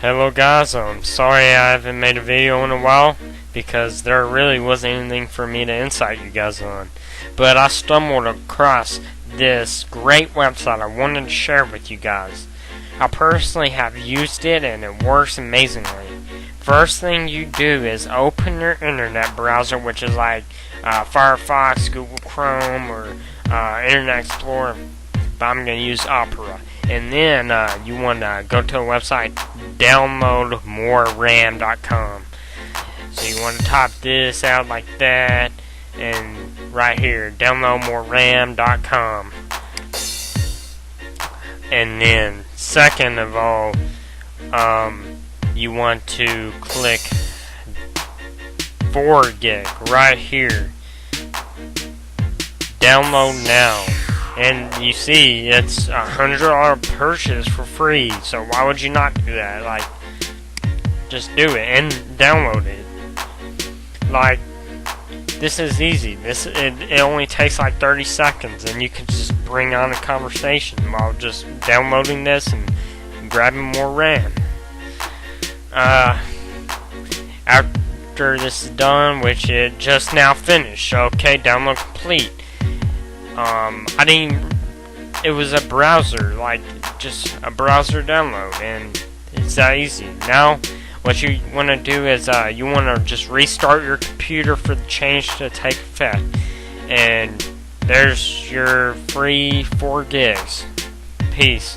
Hello guys, I'm sorry I haven't made a video in a while because there really wasn't anything for me to insight you guys on. But I stumbled across this great website I wanted to share with you guys. I personally have used it and it works amazingly. First thing you do is open your internet browser, which is like Firefox, Google Chrome, or Internet Explorer, but I'm going to use Opera. And then you want to go to a website, downloadmoreram.com. So you want to type this out like that, and right here, downloadmoreram.com. And then, second of all, you want to click 4 gig right here. Download now. And you see, it's $100 purchase for free. So why would you not do that? Like, just do it and download it. Like, this is easy. It only takes like 30 seconds, and you can just bring on a conversation while just downloading this and grabbing more RAM. After this is done, which it just now finished. Okay, download complete. It was a browser, like just a browser download, and it's that easy. Now, what you want to do is you want to just restart your computer for the change to take effect, and there's your free 4 gigs. Peace.